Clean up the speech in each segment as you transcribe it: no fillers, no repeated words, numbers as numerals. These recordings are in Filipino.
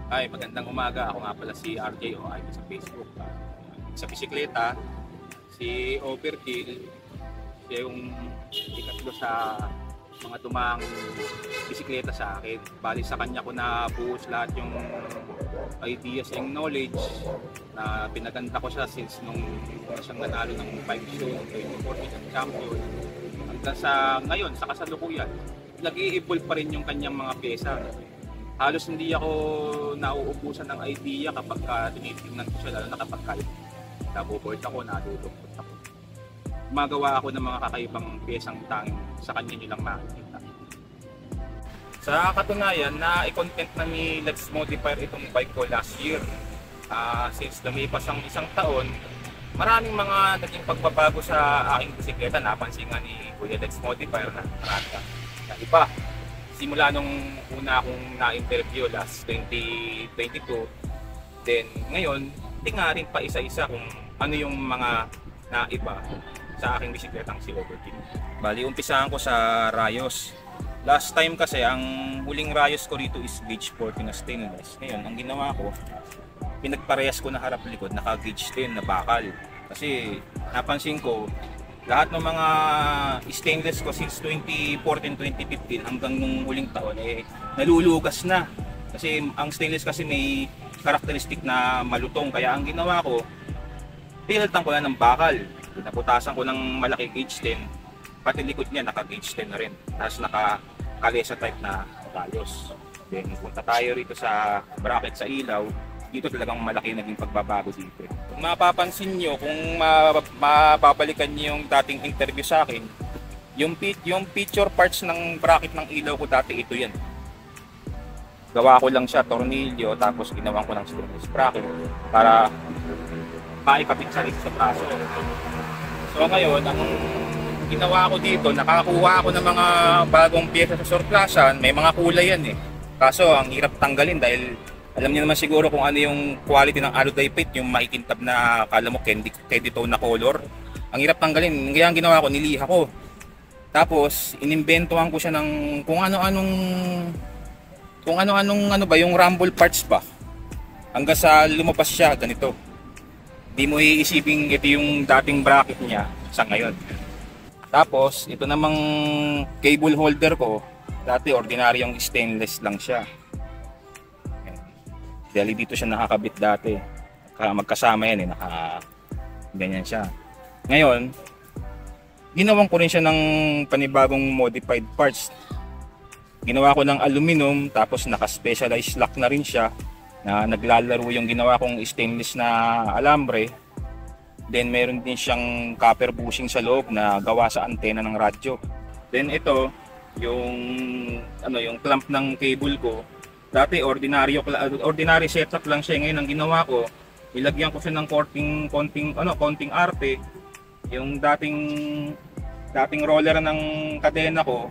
Ay, magandang umaga. Ako nga pala si RJ o ay sa Facebook. Sa bisikleta, si Overkill, siya yung ikatlo sa mga tumang bisikleta sa akin. Bali sa kanya ko na buhos lahat yung ideas and knowledge na pinaganda ko siya since nung una siyang nanalo ng bike show, 2014 champion. Hanggang sa ngayon, sa kasalukuyan, nag-i-evolve pa rin yung kanyang mga pyesa. Halos hindi ako nauubusan ng idea kapag tinitingnan ko siya, lalo na kapag naboboard ako, nadudukot ako. Gumagawa ako ng mga kakaibang pyesang tanging sa kanya nyo lang makikita. Sa katunayan, na-content na ni Let's Modify itong bike ko last year. Since lumipas ang isang taon, maraming mga naging pagbabago sa aking bisikleta. Napansin nga ni Kuya Let's Modify na marami na iba. Simula nung una akong na-interview last 2022, then ngayon, tingarin pa isa-isa kung ano yung mga naiba sa aking bisikletang si Overkill. Bali, umpisahan ko sa Rayos. Last time kasi, ang huling Rayos ko rito is gauge 40 na stainless. Ngayon, ang ginawa ko, pinagparehas ko na harap-likod, naka-gauge 10 na bakal. Kasi napansin ko, lahat ng mga stainless ko since 2014-2015 hanggang nung huling taon nalulugas na. Kasi ang stainless kasi may karakteristik na malutong. Kaya ang ginawa ko, pinalitan ko na ng bakal. Naputasan ko ng malaki gauge 10. Pati likod niya naka-gauge 10 na rin. Tapos naka-kalesa type na Rayos. Then punta tayo rito sa bracket sa ilaw. Dito talagang malaki naging pagbabago dito. Kung mapapansin nyo, kung mababalikan nyo yung dating interview sa akin, yung picture parts ng bracket ng ilaw ko dati, ito yan. Gawa ko lang siya, tornilyo, tapos ginawan ko ng stainless bracket para maikapit sa rito sa braso. So ngayon, ang ginawa ko dito, nakakuha ako ng mga bagong pyesa sa surklasan, may mga kulay yan eh. Kaso ang hirap tanggalin dahil alam niyo naman siguro kung ano yung quality ng alloy-plate, yung maikintab na akala mo candy tone na color. Ang hirap tanggalin. Kaya ang ginawa ko, niliha ko. Tapos inimbentohan ko siya ng kung ano-anong ano ba yung rumble parts ba. Hanggang sa lumabas siya ganito. Di mo iisipin ito yung dating bracket niya sa ngayon. Tapos ito namang cable holder ko, dati ordinaryong stainless lang siya. Dahil dito siya nakakabit dati. Magkasama yan ganyan siya. Ngayon, ginawan ko rin siya ng panibagong modified parts. Ginawa ko ng aluminum, tapos naka-specialized lock na rin siya na naglalaro yung ginawa kong stainless na alambre. Then meron din siyang copper bushing sa loob na gawa sa antena ng radyo. Then ito, yung clamp ng cable ko. Dati ordinary setup lang siya. Ngayon ang ginawa ko, ilagyan ko siya ng konting arte. Yung dating roller ng kadena ko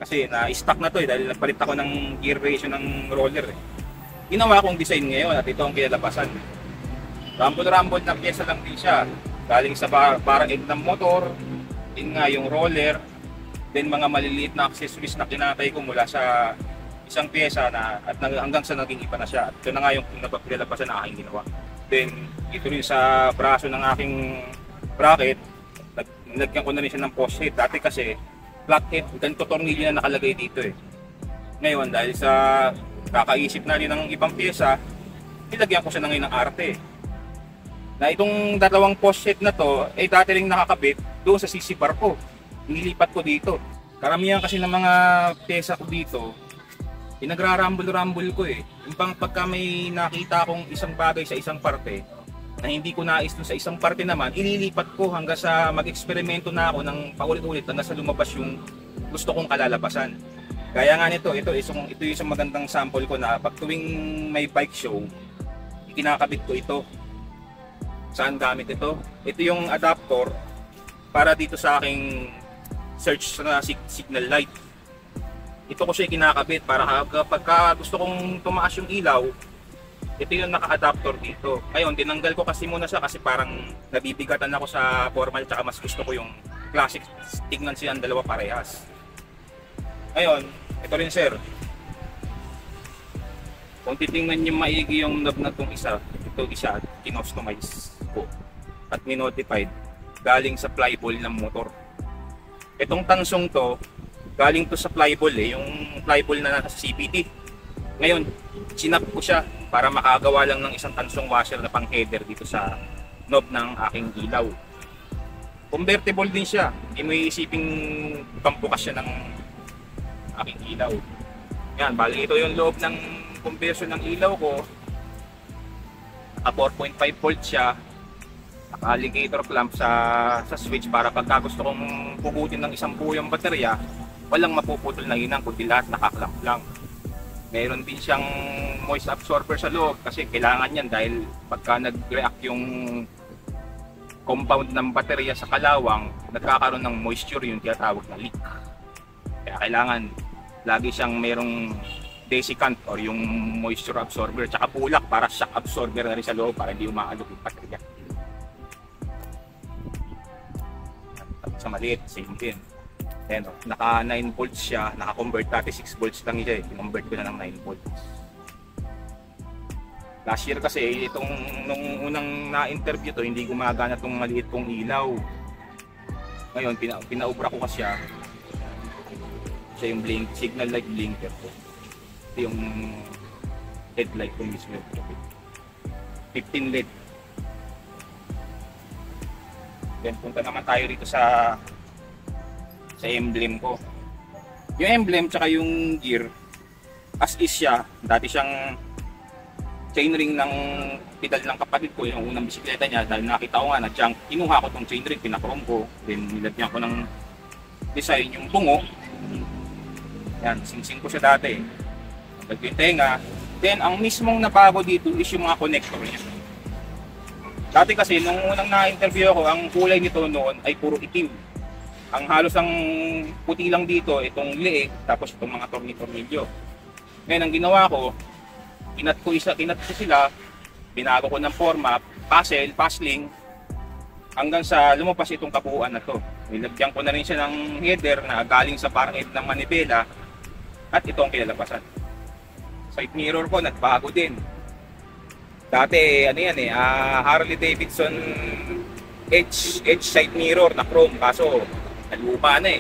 kasi na-stuck na to dahil nagpalit ako ng gear ratio ng roller eh. Ginawa kong design ngayon at ito ang kinalabasan. Rumble na pyesa lang din siya. Galing sa parang end ng motor, din nga yung roller, then mga maliliit na accessories na kinatay ko mula sa isang pyesa na at hanggang sa naging iba na siya. At ito na nga yung pinalabasan na aking ginawa. Then ito rin sa braso ng aking bracket, nilagyan ko na rin siya ng post head. Dati kasi flathead, ganito tornilyo na nakalagay dito eh. Ngayon dahil sa kakaisip na rin ng ibang pyesa, nilagyan ko siya na ngayon ng arte. Na itong dalawang post head na to, dati rin nakakabit doon sa CC bar ko. Nilipat ko dito. Karamihan kasi ng mga pyesa ko dito, pinagrarambol-rambol ko eh. Yung pagka may nakita akong isang bagay sa isang parte na hindi ko nais dun sa isang parte naman, ililipat ko hanggang sa mag-eksperimento na ako ng paulit-ulit hanggang sa lumabas yung gusto kong kalalabasan. Kaya nga nito, ito yung isang magandang sample ko na pag tuwing may bike show, ikinakabit ko ito. Saan gamit ito? Ito yung adapter para dito sa aking search na signal light. Ito ko siya kinakabit para kapag gusto kong tumaas yung ilaw, ito yung naka-adapter dito. Ngayon, tinanggal ko kasi muna siya kasi parang nabibigatan ako sa formal tsaka mas gusto ko yung classic. Tignan silang dalawa parehas. Ngayon, ito rin sir. Kung titingnan nyo maigi yung knob na itong isa, kinostomize ko at minotified galing sa flyball ng motor. Itong tansong to, galing to sa flyball yung flyball na nasa CPT. Ngayon, sinap ko siya para makagawa lang ng isang tansong washer na pang header dito sa knob ng aking ilaw. Convertible din siya, hindi mo iisiping pambukas siya ng aking ilaw. Yan, bali ito yung loob ng conversion ng ilaw ko. Naka 4.5 volt siya. Naka alligator clamp sa switch para pagka gusto kong pugutin ng isang buo yung baterya, walang mapuputol na inang kundi lahat nakaklamp lang. Meron din siyang moist absorber sa loob kasi kailangan yan dahil pagka nag-react yung compound ng baterya sa kalawang, nagkakaroon ng moisture, yung tinatawag na leak. Kaya kailangan lagi siyang merong desiccant or yung moisture absorber, tsaka bulak para shock absorber na rin sa loob para hindi umaalog yung baterya. Sa maliit, same din. Ayan, naka 9 volts siya, naka-convert dati 6 volts lang siya, kinonvert ko na ng 9 volts. Last year kasi nung unang na-interview to, hindi gumagana tong maliit kong ilaw. Ngayon pinaubra ko kasi siya yung signal light blinker ko. Ito yung headlight ko mismo. 15 LED. Then punta naman tayo dito sa emblem ko. Yung emblem tsaka yung gear as is siya, dati siyang chainring ng pedal ng kapatid ko, yung unang bisikleta niya, dahil nakita ko nga na junk, kinuha ko tong chainring, pinakrom ko, then nilagyan ko ng design yung bungo. Yan, sing-sing ko siya dati. Nagpag yung tenga. Then ang mismong nabago dito is yung mga connector niya. Dati kasi nung unang na-interview ako, ang kulay nito noon ay puro itim. Ang halos ang puti lang dito, itong leeg, tapos itong mga tornilyo. Ngayon ang ginawa ko, kinat ko sila, binago ko ng forma, puzzling, hanggang sa lumabas itong kabuuan na to. Nilagyan ko na rin siya ng header na galing sa parang head ng manibela, at ito ang kinalabasan. Side mirror ko, nagbago din. Dati, Harley Davidson Edge side mirror na chrome, kaso naluma na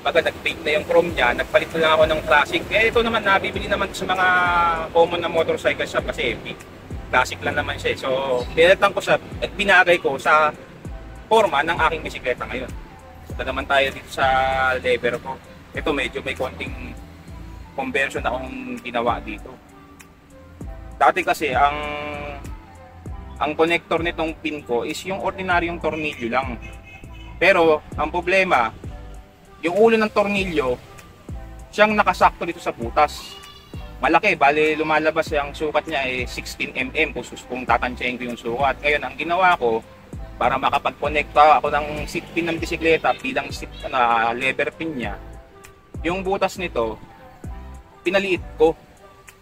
Baga nag-fade na yung chrome niya, nagpalit na lang ako ng classic. Ito naman, nabibili naman sa mga common na motorcycle shop kasi classic lang naman siya. So, pinalitan ko siya at binagay ko sa forma ng aking bisikleta ngayon. Ito naman tayo dito sa lever ko. Ito medyo may konting conversion akong ginawa dito. Dati kasi ang connector nitong pin ko is yung ordinaryong tornilyo lang. Pero ang problema, yung ulo ng tornilyo, siyang nakasakto dito sa butas. Malaki, bali lumalabas yung sukat niya 16 mm kung tatansyahin ko yung sukat. Ngayon, ang ginawa ko, para makapag-connecta ako ng seat pin ng bisikleta bilang lever pin niya, yung butas nito, pinaliit ko.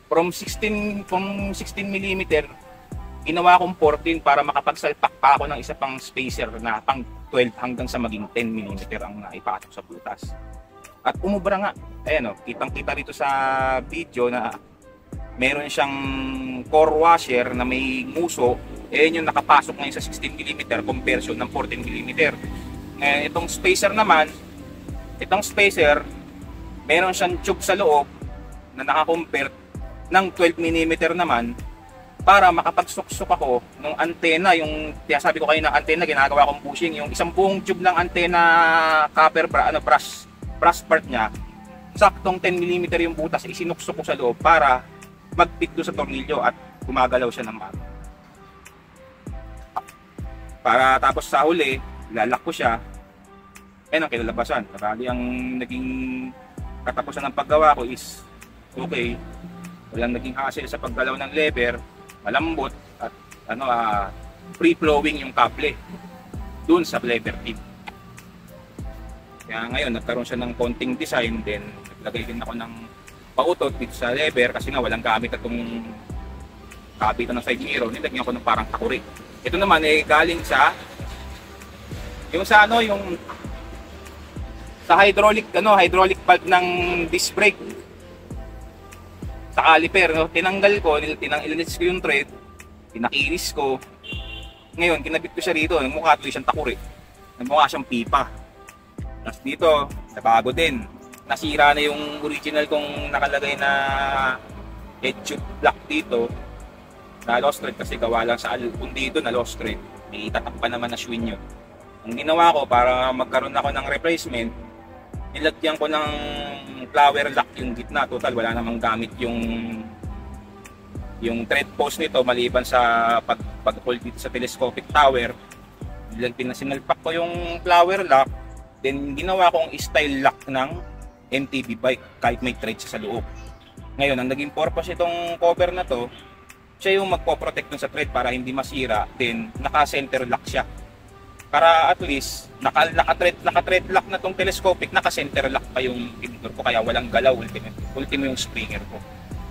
From 16 mm, ginawa kong 14 para makapagsalpak pa ako ng isa pang spacer na pang 12 hanggang sa maging 10 mm ang naipatok sa butas. At umubra nga. Ayan kitang-kita rito sa video na meron siyang core washer na may nguso. Ayan yung nakapasok ngayon sa 16 mm conversion ng 14 mm. Itong spacer naman, meron siyang tube sa loob na naka-convert ng 12 mm naman para makapagsuksok ako ng antena, yung sabi ko kayo ng antena, ginagawa kong bushing, yung isang buong tube ng antena copper brass part niya, saktong 10 mm yung butas, isinuksok ko sa loob para mag-fit do sa tornilyo at gumagalaw siya ng maga. Para tapos sa huli, lalak ko siya, ang kinalabasan. Bali ang naging katapusan ng paggawa ko is okay, walang naging hassle sa paggalaw ng lever, malambot at free flowing yung kable dun sa lever tip. Kaya ngayon nagkaroon siya ng konting design, then naglagay din ako ng pautot dito sa lever kasi nga walang gamit atong kabitan ng side mirror, nilagyan ko ng parang takuri. Ito naman galing sa yung sa hydraulic valve ng disc brake. sa caliper, no? Tinanggal ko, ilinis ko yung thread, pinakinis ko. Ngayon, kinabit ko siya rito, mukha tuloy siyang takuri. Mukha siyang pipa. Tapos dito, nabago din. Nasira na yung original kong nakalagay na head tube block dito. Na lost thread kasi gawa lang sa album dito na lost thread. May itatak pa naman na swing yun. Ang ginawa ko para magkaroon ako ng replacement, nilagyan ko ng flower lock yung gitna. Total, wala namang gamit yung thread post nito maliban sa pag-hold dito sa telescopic tower. Sinalpak ko yung flower lock, then ginawa kong style lock ng MTB bike kahit may thread sa loob. Ngayon, ang naging purpose itong cover na to, siya yung magpo-protect dun sa thread para hindi masira, then naka-center lock siya. Para at least naka-thread lock na tong telescopic, naka-center lock pa yung tinidor ko kaya walang galaw ultimo yung springer ko.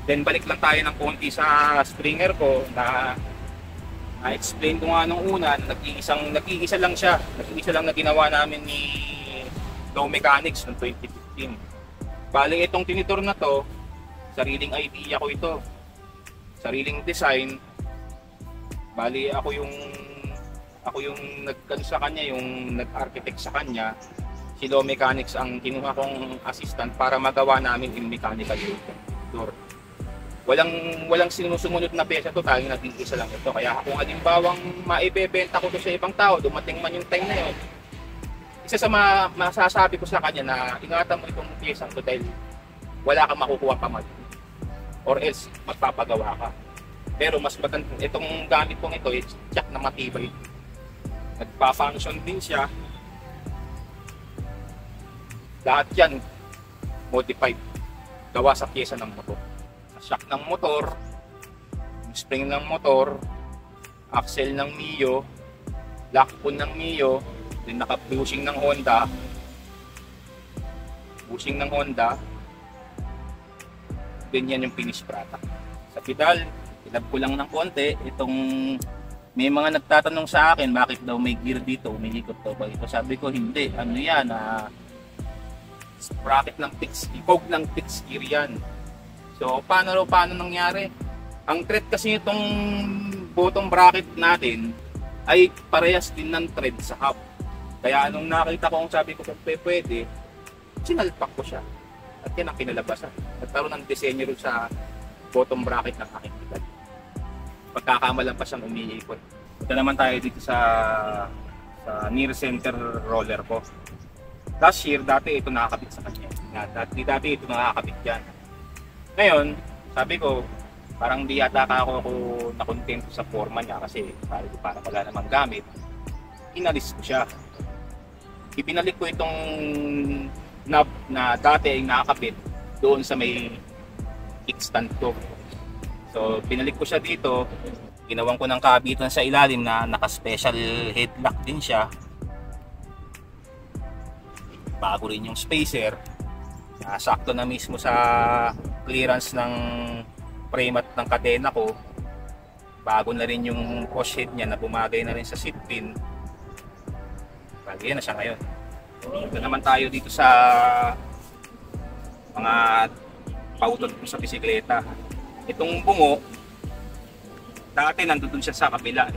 Then balik lang tayo ng konti sa springer ko na na-explain ko nga nung una, nag-iisa lang siya. Nag-iisa lang na ginawa namin ni Low Mechanics noong 2015. Bali itong tinidor na to, sariling idea ko ito. Sariling design. Bali ako yung nag-ano sa kanya, yung nag-architect sa kanya. Si Low Mechanics ang kinuha kong assistant para magawa namin yung mechanical door. Walang sinusunod na pyesa to, tanging nag-iisa lang ito. Kaya kung halimbawang maibebenta ko to sa ibang tao, dumating man yung time na yun, isa sa masasabi ko sa kanya na ingatan mo itong pyesang to dahil wala kang makukuha pa man. Or else magpapagawa ka. Pero mas maganda itong gamit kong ito, check na matibay. Nagpa-function din siya. Lahat yan modified, gawa sa pyesa ng motor. Shock ng motor, spring ng motor, axle ng Mio, lock pun ng Mio, then naka-bushing ng Honda, then yan yung finish product. Sa pedal, ilab ko lang ng konti. Itong may mga nagtatanong sa akin bakit daw may gear dito, umiikot daw ba ito? Sabi ko hindi, ano yan, sprocket ng fixed, ikog ng fixed gear yan. So paano nangyari? Ang thread kasi itong bottom bracket natin ay parehas din ng thread sa hub. Kaya anong nakita ko, sabi ko kung pwede, sinalpak ko siya. At yan ang kinalabasan. Nagkaroon ng disenyo rin sa bottom bracket ng aking pedal. Pagkakamalan pa siyang umiikot. Ito naman tayo dito sa near center roller ko. Last year, dati ito nakakabit sa kanya. Dati ito nakakabit yan. Ngayon, sabi ko, parang di yata ako nakontento sa forma niya kasi sabi ko parang wala namang gamit. Inalis ko siya. Ibinalik ko itong knob na dati ay nakakabit doon sa may kickstand ko. So, binalik ko siya dito. Ginawan ko ng kabitan sa ilalim na naka-special headlock din siya. Bago rin yung spacer. Sakto na mismo sa clearance ng frame at ng kadena ko. Bago na rin yung push head niya na bumagay na rin sa seat pin. Bagay na siya ngayon. Ito naman tayo dito sa mga pautot ko sa bisikleta. Itong bungo, dati nandun siya sa kabila.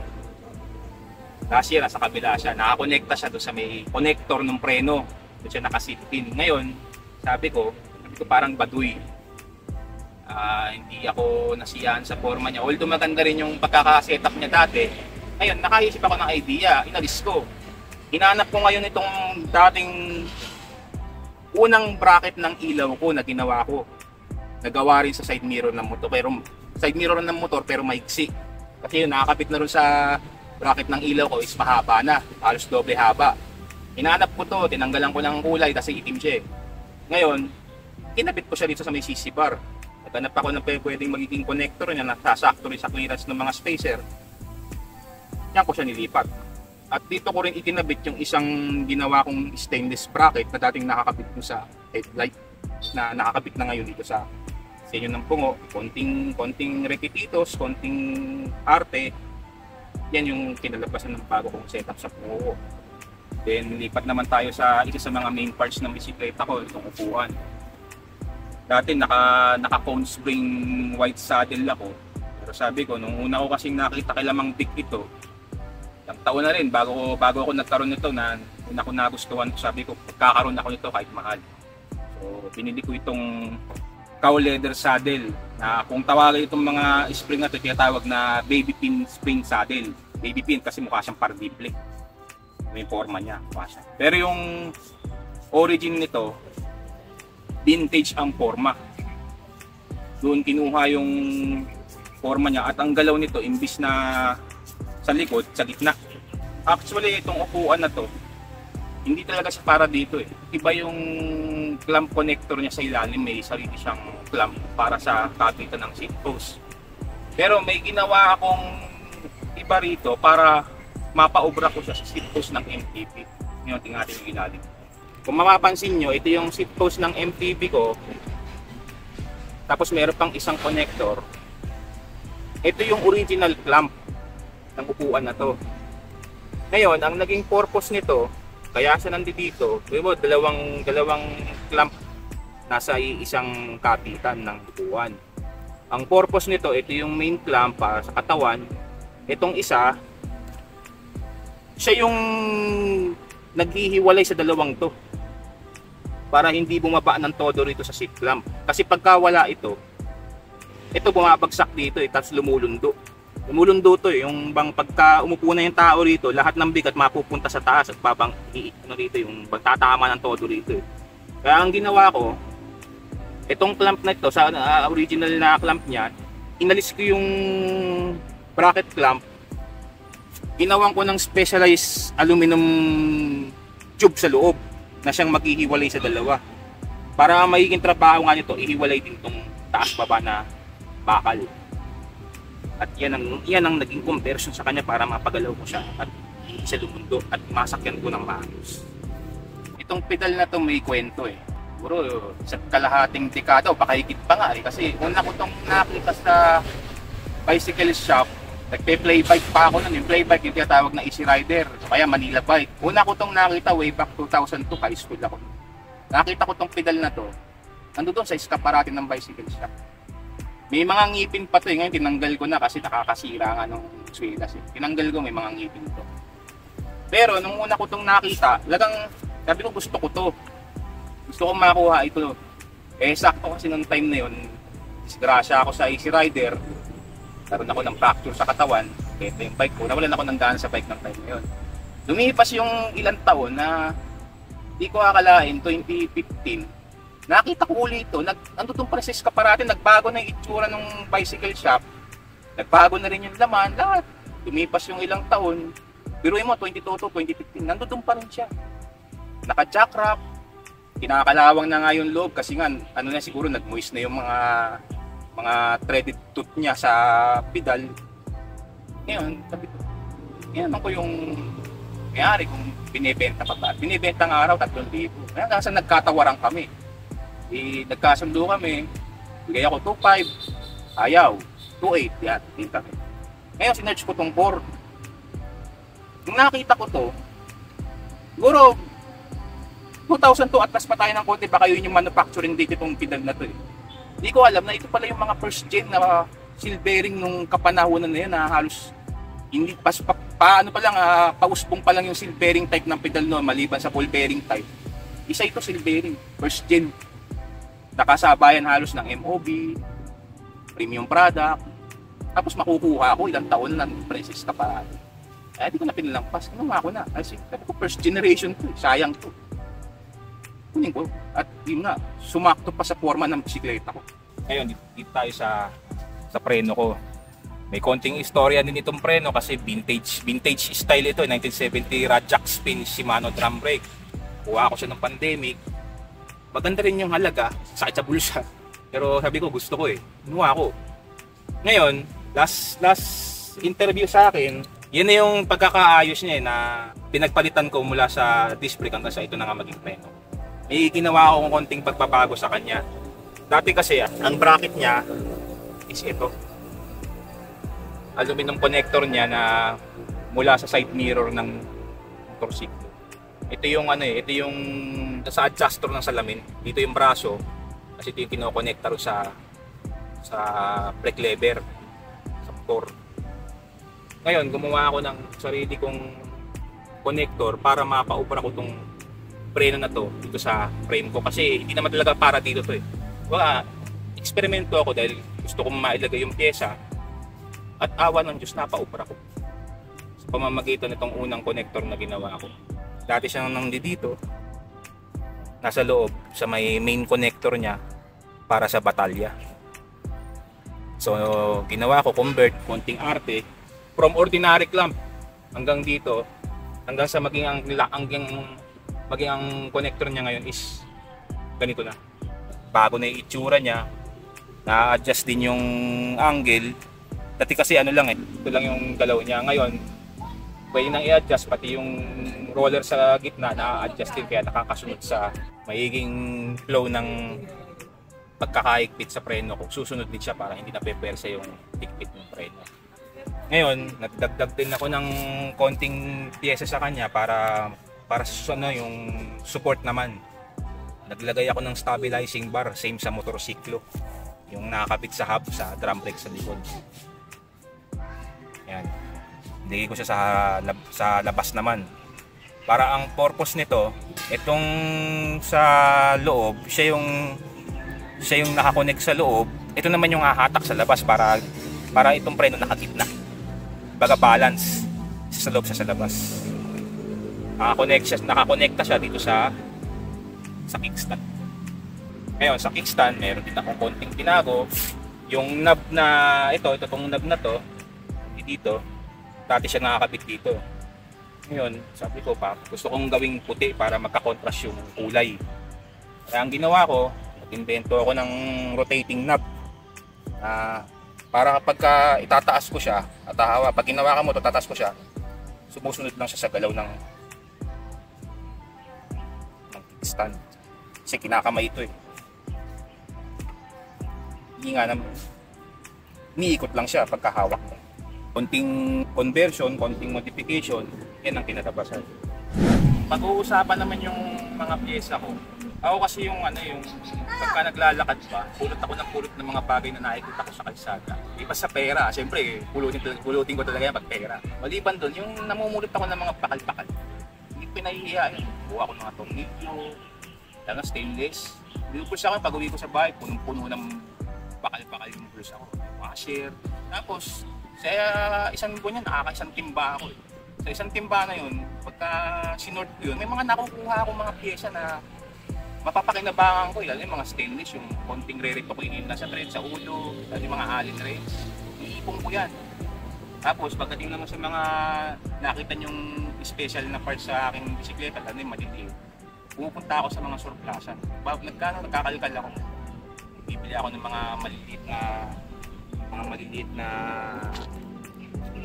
Last year, nasa kabila siya. Nakakonekta siya doon sa may connector ng preno. Doon siya naka-seat pin. Ngayon, sabi ko parang baduy. Hindi ako nasiyaan sa forma niya. Although maganda rin yung pagkaka-setup niya dati. Ngayon, nakaisip ako ng idea. Inalis ko. Hinanap ko ngayon itong dating unang bracket ng ilaw ko na ginawa ko. Nagawa rin sa side mirror ng motor pero maiksi. Kasi yun, nakakapit na rin sa bracket ng ilaw ko is mahaba na. Halos doble haba. Hinanap ko to, tinanggalan ko ng kulay kasi itim siya. Ngayon, kinabit ko siya dito sa may CC bar. Naghanap ako ng pwedeng magiging connector niya na sasakto rin sa clearance ng mga spacer. Yan ko siya nilipat. At dito ko rin itinabit yung isang ginawa kong stainless bracket na dating nakakabit ko sa headlight na nakakabit na ngayon dito sa inyo ng pungo. Konting repetitos, konting arte. Yan yung kinalabasan ng bago kong setup sa pungo. Then lipat naman tayo sa isa sa mga main parts ng bisikleta ko, itong upuan. Dati naka cone spring white saddle ako. Pero sabi ko, nung una ko kasing nakita kay Lamang Dick ito, ilang taon na rin bago ako nagkaroon nito na una ko nagustuhan, sabi ko, pagkakaroon ako nito kahit mahal. So, pinili ko itong cow leather saddle na kung tawagin itong mga spring na ito, tinatawag na baby pin spring saddle. Baby pin kasi mukha siyang pardiple. May forma niya, mukha siya. Pero yung origin nito, vintage ang forma. Doon kinuha yung forma niya at ang galaw nito imbis na sa likod, sa gitna. Actually, itong upuan na to, hindi talaga siya para dito eh. Iba yung clamp connector niya sa ilalim, may sarili siyang clamp para sa kapitan ng seat post. Pero may ginawa akong iba rito para mapaobra ko siya sa seat post ng MTB. Ngayon, tingnan natin yung ilalim. Kung mapapansin nyo, ito yung seat post ng MTB ko. Tapos meron pang isang connector. Ito yung original clamp ng upuan na to. Ngayon, ang naging purpose nito, kaya siya nandito, dalawang clamp nasa isang kapitan ng upuan. Ang purpose nito, ito yung main clamp para sa katawan. Itong isa, siya yung naghihiwalay sa dalawang to para hindi bumaba ng todo rito sa seat clamp. Kasi pagka wala ito bumabagsak dito tapos lumulundo. Lumulundo to yung bang pagka umupo na yung tao rito, lahat ng bigat mapupunta sa taas at babang rito yung tatama ng todo rito. Kaya ang ginawa ko, itong clamp na ito, sa original na clamp niya, inalis ko yung bracket clamp, ginawan ko ng specialized aluminum tube sa loob na siyang maghihiwalay sa dalawa. Para magiging trabaho nga nito, ihiwalay din itong taas-baba na bakal. At yan ang naging conversion sa kanya para mapagalaw ko siya at isa lumundo at masakyan ko ng maayos. Itong pedal na to may kwento eh. Siguro sa kalahating dekada o pakahigit pa nga eh. Kasi una ko itong nakita sa bicycle shop, nagpe-play bike pa ako nun. Yung play bike yung tinatawag na Easy Rider, kaya Manila Bike. Una ko itong nakita way back 2002, high school ako. Nakita ko itong pedal na to, nandun doon sa eskaparate ng bicycle shop. May mga ngipin pa to eh. Ngayon tinanggal ko na kasi nakakasira nga nung swelas eh. Tinanggal ko, may mga ngipin to. Pero nung una ko itong nakita, lagang sabi ko gusto ko to. Gusto ko makuha ito. Eh sakto kasi nung time na yun, disgrasya ako sa Easy Rider. Karoon ako ng fracture sa katawan. Ito yung bike ko. Nawalan ako ng daan sa bike ng time na yun. Lumipas yung ilang taon na di ko akalain, 2015, nakita ko ulit ito. Nandun pa rin sa eskaparate, nagbago na yung itsura ng bicycle shop. Nagbago na rin yung laman, lahat. Lumipas yung ilang taon. Biruin mo, 2022, 2015, nandun pa rin siya. Naka-jack wrap. Kinakalawang na nga yung loob kasi nga, ano na siguro, nag-moist na yung mga threaded tooth niya sa pedal. Ngayon, sabi ko, yan naman ko yung mayari kung binibenta pa ba. Binibenta ng araw, 3,000. Kaya nasa nagkatawaran kami. Nagkasundo kami, bigay ako 2,500, ayaw, 2,800, yan, din kami. Ngayon, sinerch ko tong board. Nung nakita ko to, siguro, 2002 atlas pa tayo ng konti, baka yun yung manufacturing date itong pedal na to eh. Hindi ko alam na ito pala yung mga first gen na seal bearing nung kapanahonan na yun na halos hindi paano pa lang pauspong pa lang yung seal bearing type ng pedal no maliban sa ball bearing type. Isa ito seal bearing, first gen. Nakasabayan halos ng MOB, premium product. Tapos makukuha ako ilang taon na ng prices ka pa. Eh di ko na pinilampas, kinuha ko na. Kasi sabi ko first generation to, sayang to. Kunin ko at yun nga, sumakto pa sa forma ng bisikleta ko. Ngayon, dito tayo sa preno ko. May konting istorya din itong preno kasi vintage style ito, 1970 Rajak Spin Shimano drum brake. Kuha ko siya ng pandemic. Maganda rin yung halaga, sakit sa bulsa. Pero sabi ko gusto ko eh, kinuha ko. Ngayon, last interview sa akin, yun na yung pagkakaayos niya eh, na pinagpalitan ko mula sa disc brake hanggang sa ito na nga maging preno. May ginawa akong konting pagbabago sa kanya. Dati kasi ang bracket niya is ito. Aluminum connector niya na mula sa side mirror ng motorsiklo. Ito yung ito yung sa adjuster ng salamin. Dito yung braso. Kasi ito yung kinokonekta ro sa brake lever, sa motor. Ngayon, gumawa ako ng sarili kong connector para mapaubra ko tong preno na to dito sa frame ko. Kasi hindi naman talaga para dito to eh. Eksperimento ako dahil gusto kong mailagay yung pyesa at awa ng Diyos napaubra ko sa pamamagitan nitong unang connector na ginawa ko. Dati siyang nandito nasa loob sa may main connector niya para sa batalya. So ginawa ko convert konting arte from ordinary clamp hanggang dito, hanggang sa maging ang connector niya ngayon is ganito na. Bago na yung itsura niya, na-adjust din yung angle. Dati kasi ano lang ito lang yung galaw niya. Ngayon, pwede nang i-adjust, pati yung roller sa gitna na-adjust din, kaya nakakasunod sa magiging flow ng pagkakaigpit sa preno ko. Susunod din siya para hindi napepersa yung higpit ng preno. Ngayon, nagdagdag din ako ng konting pyesa sa kanya para sa yung support naman. Naglagay ako ng stabilizing bar, same sa motorsiklo. Yung nakakabit sa hub, sa drum brake sa likod. Yan. Nilagay ko siya sa labas naman. Para ang purpose nito, itong sa loob, siya yung nakakonect sa loob. Ito naman yung hahatak sa labas para itong preno nakagitna. Baga balance sa loob sa labas. Nakakonekta siya dito sa kickstand. Ngayon sa kickstand, meron din akong konting tinago. Yung knob na itong knob na to, dito, dati siya nakakabit dito. Ngayon, sabi ko gusto kong gawing puti para magka-contrast yung kulay. Kaya ang ginawa ko, nag-invento ako ng rotating knob. Para kapag itataas ko siya, at pag ginawakan mo ito, tataas ko siya, sumusunod lang siya sa galaw ng kickstand. Kasi kinakamay ito eh. Hindi nga naman. Niikot lang siya pagkahawak mo. Konting conversion, konting modification, yan ang kinatabasan. Pag-uusapan naman yung mga pyesa ko. Ako kasi yung pagka naglalakad pa, pulot ng mga bagay na nakikita ko sa kalsada. Iba sa pera, siyempre pulutin ko talaga yan pag pera. Maliban doon, yung namumulot ako ng mga pakal-pakal. Hindi ko pinahihiya yun. Buha ko ng mga tornilyo, ng stainless. Binupulsa ko pag uwi ko sa bahay, punong-puno ng bakal-bakal yung bulsa ko. Washer. Tapos, sa isang buwan yan, nakakaisang timba ako. Sa isang timba na yun, pagka sinort ko yun, may mga nakukuha akong mga pyesa na mapapakinabangan ko. Lalo yung mga stainless, yung konting re-rip ako yung nasa thread sa ulo, lalo yung mga allen threads. Iipong ko yan. Tapos, pagdating naman sa mga nakita nyong special na parts sa aking bisikleta, lalo yung maliliit, pumupunta ako sa mga surplusan. Nagkakalkal ako. Bibili ako ng mga maliliit na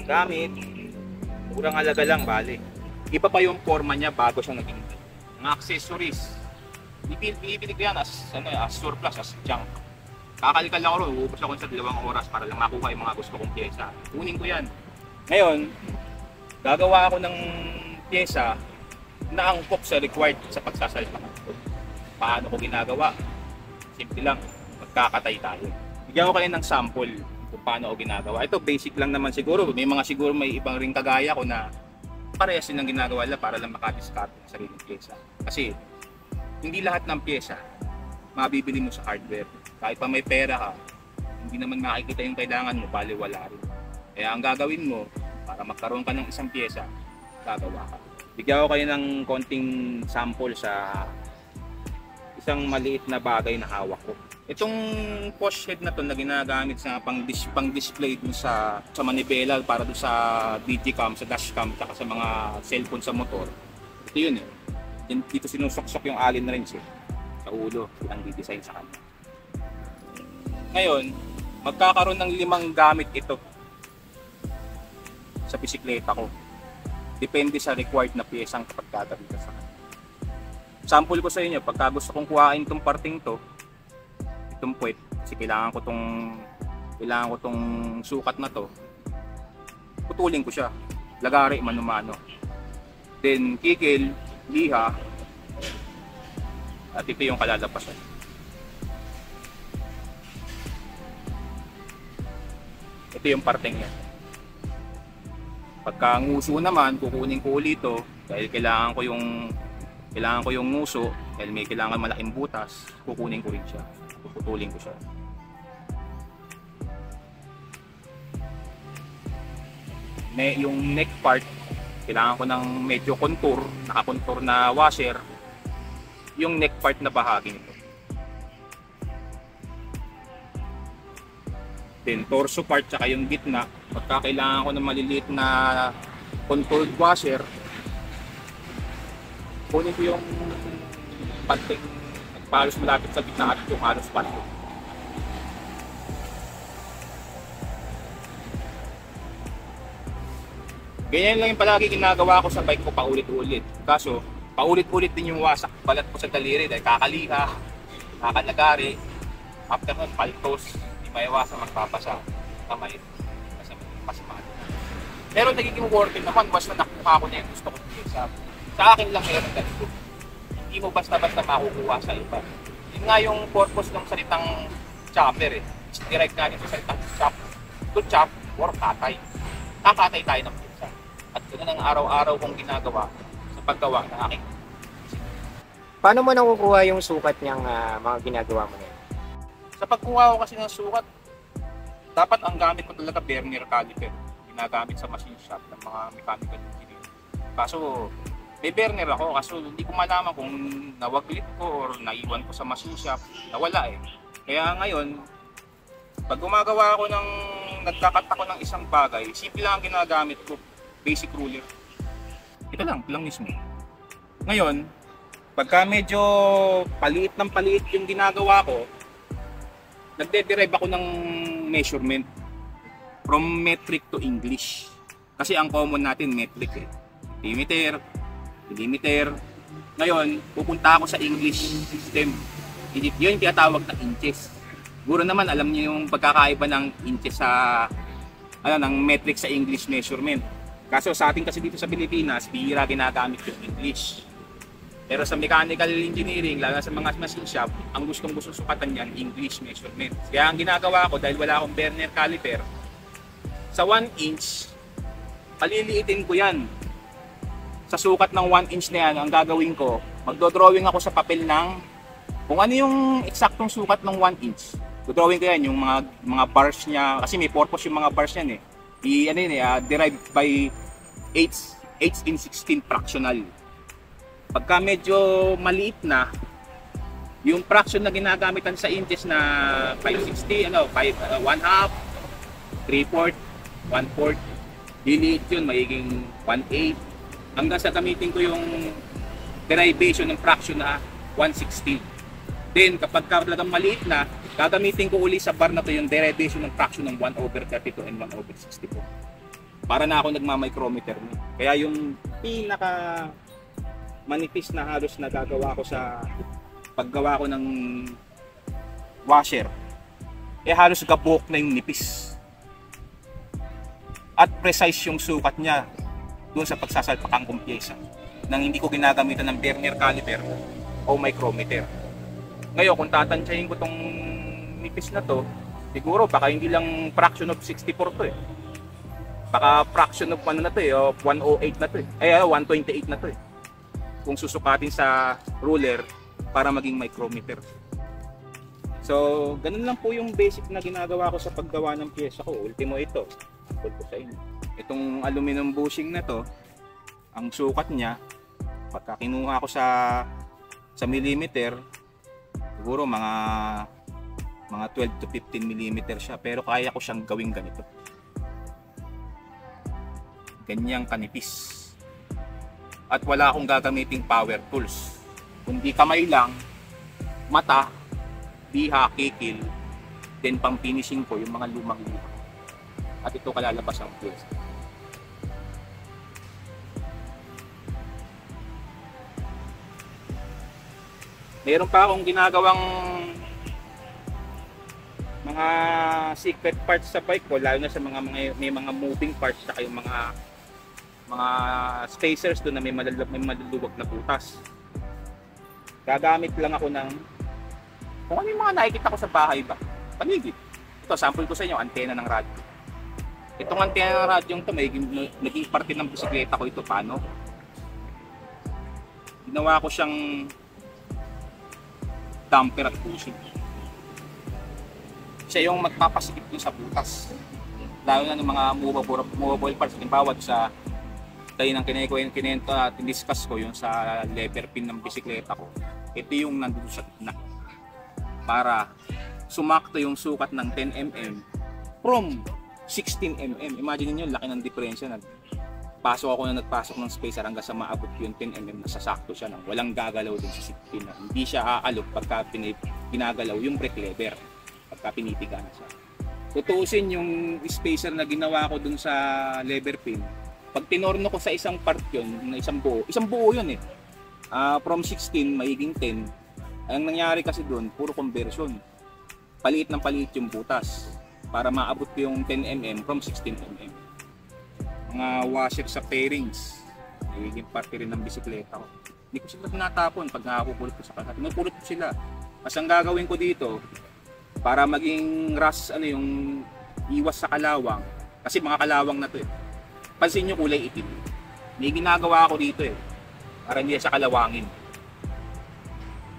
gamit. Murang halaga lang, bale. Iba pa yung forma niya bago siya naging mga accessories. Bibili ko yan as surplus, as junk. Kakalkal ako ron, uubos ako sa 2 oras para lang makuha yung mga gusto kong pyesa. Kunin ko yan. Ngayon, gagawa ako ng pyesa na angkop sa required sa pagsasalpak. Paano ko ginagawa? Simple lang, magkakatay tayo. Bigyan ko kayo ng sample kung paano ko ginagawa. Ito basic lang naman siguro. May ibang ring kagaya ko na parehas din ang ginagawa nila para lang makadiskarte ng sariling pyesa. Kasi hindi lahat ng pyesa mabibili mo sa hardware. Kahit pa may pera ka, hindi naman makikita yung kailangan mo, bali wala rin. Kaya ang gagawin mo para magkaroon ka ng isang pyesa, gagawa ka. Bigyan ko kayo ng konting sample sa isang maliit na bagay na hawak ko. Itong push head na to na ginagamit sa pang-display dun sa manibela para dun sa digicam, sa dashcam, saka sa mga cellphone sa motor. Ito yun eh. Dito sinusuksok yung allen wrench sa ulo, ang di-design sa kanya. Ngayon, magkakaroon ng 5 gamit ito sa bisikleta ko. Depende sa required na piyesang pagkagabi ka sa kanya. Sample ko sa inyo, pagka gusto kong kuhain itong parting to, itong puwet, kasi kailangan ko tong sukat na to, putulin ko siya, lagari mano-mano. Then kikil, liha, at ito yung kalalapasan. Ito yung parteng yan. Pagka nguso naman, kukunin ko ulit ito dahil kailangan ko yung nguso dahil may kailangan malaking butas, kukunin ko rin siya. Puputulin ko siya. Yung neck part, kailangan ko ng medyo contour, naka-contour na washer yung neck part na bahagi nito. Then torso part tsaka yung gitna, pagka kailangan ko ng maliliit na contoured washer, kunin ko yung panting palos malapit sa gitna at yung halos panting. Ganyan lang yung palagi ginagawa ko sa bike ko paulit-ulit. Kaso, paulit-ulit din yung wasak balat ko sa daliri dahil kakaliha, kakalagari, after nun, paltos, hindi maiwasan magpapasa kamay kasi pasmado. Pero nagiging worth it naman once na nakuha ko na yung gusto ko sa akin lang meron ganito. Hindi mo basta-basta makukuha sa iba. Yun nga yung purpose ng salitang chopper eh. Direct nga nito sa salitang chop. To chop or katay. Kakatay tayo ng pizza. At ganoon ang araw-araw kong ginagawa sa paggawa ng aking. Paano mo nakukuha yung sukat niyang mga ginagawa mo na yun? Sa pagkuha ko kasi ng sukat, dapat ang gamit ko talaga Vernier caliper. Ginagamit sa machine shop ng mga mechanical engineer. Kaso may Vernier ako, kaso hindi ko malaman kung nawaglit ko or naiwan ko sa machine shop, nawala eh. Kaya ngayon, pag gumagawa ako nagkakat ako ng isang bagay, simple lang ang ginagamit ko, basic ruler. Ito lang mismo. Ngayon, pagka medyo paliit ng paliit yung ginagawa ko, nagde-derive ako ng measurement from metric to English. Kasi ang common natin metric eh. Centimeter, millimeter. Ngayon, pupunta ako sa English system. Yun yung tinatawag na inches. Siguro naman alam niyo yung pagkakaiba ng inches sa ng metric sa English measurement. Kaso sa atin kasi dito sa Pilipinas, bihira ginagamit yung English. Pero sa mechanical engineering, lalo sa mga machine shop, ang gusto sukatan yan, English measurement. Kaya ang ginagawa ko, dahil wala akong Vernier caliper, sa 1 inch, paliliitin ko yan. Sa sukat ng 1 inch na yan, ang gagawin ko, magdodrawing ako sa papel ng kung ano yung eksaktong sukat ng 1 inch. Dodrawing ko yan, yung mga bars niya, kasi may purpose yung mga bars yan eh. Derived by 8 in 16 fractional. Pagka medyo maliit na, yung fraction na ginagamitan sa inches na 560, 1/2, 3/4, 1/4, liliit yun, magiging 1/8. Hanggang sa gamitin ko yung derivation ng fraction na 1/16. Then kapag talagang maliit na, gagamitin ko uli sa bar na to yung derivation ng fraction ng 1/32 and 1/64. Para na ako nagma-micrometer. Kaya yung pinaka manipis na halos nagagawa ko sa paggawa ko ng washer, halos gabuhok na yung nipis. At precise yung sukat niya doon sa pagsasalpakang kumpiyesa nang hindi ko ginagamitan ng Vernier caliper o micrometer. Ngayon, kung tatansyahin ko tong nipis na to, siguro baka hindi lang fraction of 64 to eh. Baka fraction of 108 na to eh. 128 na to eh. Kung susukatin sa ruler para maging micrometer. So, ganun lang po yung basic na ginagawa ko sa paggawa ng pyesa ko. Ultimo ito. Tungkol ko sa inyo. Itong aluminum bushing na to, ang sukat niya, pagka kinuha ko sa millimeter, siguro mga 12 to 15 millimeter siya. Pero kaya ko siyang gawing ganito. Ganyang kanipis. At wala akong gagamiting power tools. Kundi kamay lang, mata, biha, kikil, then pang finishing ko yung mga lumang lupa. At ito kalalabas ang tools. Meron pa akong ginagawang mga secret parts sa bike ko, lalo na sa may mga moving parts at yung mga spacers doon na may maluluwag na butas. Gagamit lang ako ng kung ano yung mga nakikita ko sa bahay ba, paligid. Ito, sample ko sa inyo, antena ng radyo. Itong antena ng radyo to, naging parte ng bisikleta ko ito. Paano? Ginawa ko siyang damper at bushing. Siya yung magpapasikip dun sa butas. Lalo na ng mga movable parts. Halimbawa sa tayo ng kinento at discuss ko yung sa lever pin ng bisikleta ko. Ito yung nandun sa gitna. Para sumakto yung sukat ng 10 mm from 16 mm. Imagine niyo laki ng diferensya. Nagpasok ako na nagpasok ng spacer hanggang sa maabot yung 10 mm, nasasakto siya nang walang gagalaw din sa 16 na. Hindi siya aalok pagka ginagalaw yung brake lever. Pagka pinipiga na siya. Tutuusin yung spacer na ginawa ko dun sa lever pin. Pag tinorno ko sa isang part yun, na isang buo yun eh. From 16, maiging 10. Ang nangyari kasi dun, puro conversion. Paliit ng paliit yung butas. Para maabot ko yung 10 mm from 16 mm. Mga washer sa pairings. Nagiging parte rin ng bisikleta ko. Hindi ko sila tinatapon pag nakapupulot ko sa kanila. Pinupulot ko sila. Kasi ang gagawin ko dito, para maging yung iwas sa kalawang, kasi mga kalawang na to eh. Pansin nyo kulay itim. May ginagawa ako dito eh, para hindi siya kalawangin.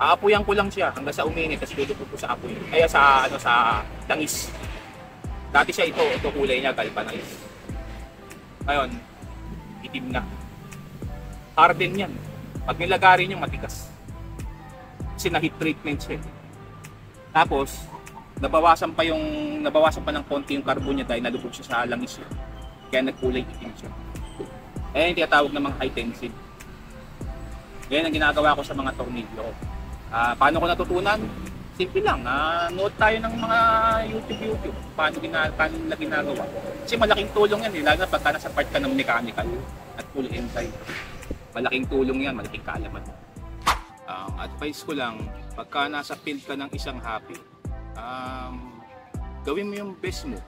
Aapuyan ko lang siya hanggang sa uminit, tapos lulupot ko sa apoy. Kaya sa langis. Dati siya ito kulay niya galvanized. Ngayon, itim na. Harden yan. Pag nilagarin yung matigas. Kasi na heat treatment siya. Tapos, nabawasan pa ng konti yung carbon niya dahil nalubog siya sa langis. Kaya nagkulay itim siya. Eh, yung tinatawag namang high tension. Yan ang ginagawa ko sa mga tornilyo. Paano ko natutunan? Simple lang. Note tayo ng mga YouTube. Paano nila ginagawa. Kasi malaking tulong yan. Lalo na pagka nasa part ka ng mechanical at full inside. Malaking tulong yan. Malaking kaalaman. Advice ko lang, pagka nasa field ka ng isang hobby, gawin mo yung best mo.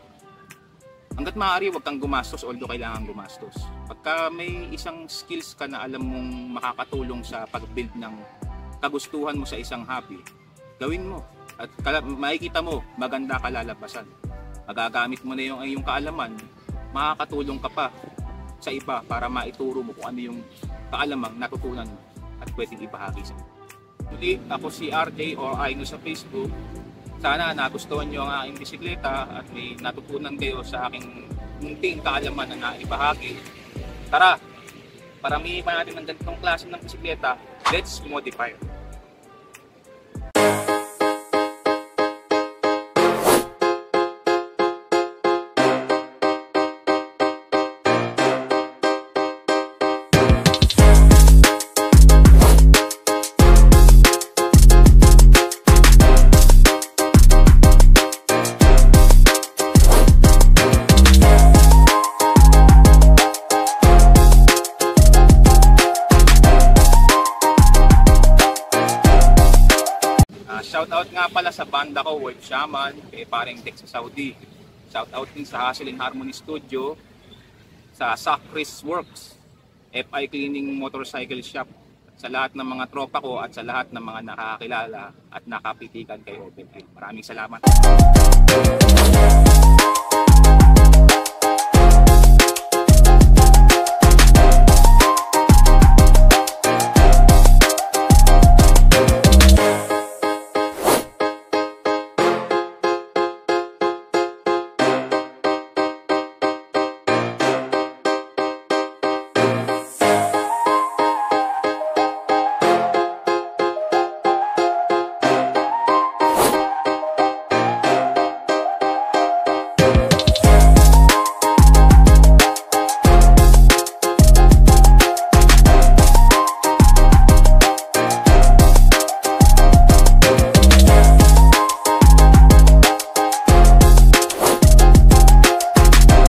Hanggat maaari, huwag kang gumastos, although kailangan gumastos. Pagka may isang skills ka na alam mong makakatulong sa pag-build ng kagustuhan mo sa isang hobby, gawin mo. At makikita mo, maganda kalalabasan. Magagamit mo na yung iyong kaalaman, makakatulong ka pa sa iba para maituro mo kung ano yung kaalamang natutunan mo at pwedeng ibahagi sa iyo. Muli, ako si RJ or Aino sa Facebook. Sana nagustuhan nyo ang aking bisikleta at may natutunan kayo sa aking munting kaalaman na naibahagi. Tara, paramihin pa natin ng ganitong klase ng bisikleta. Let's modify. Shoutout nga pala sa banda ko, World Shaman, kay paring Dex sa Saudi. Shoutout din sa Hustle and Harmony Studio, sa Chris Works, FI Cleaning Motorcycle Shop, sa lahat ng mga tropa ko at sa lahat ng mga nakakilala at nakapitikan kay Open. Maraming salamat.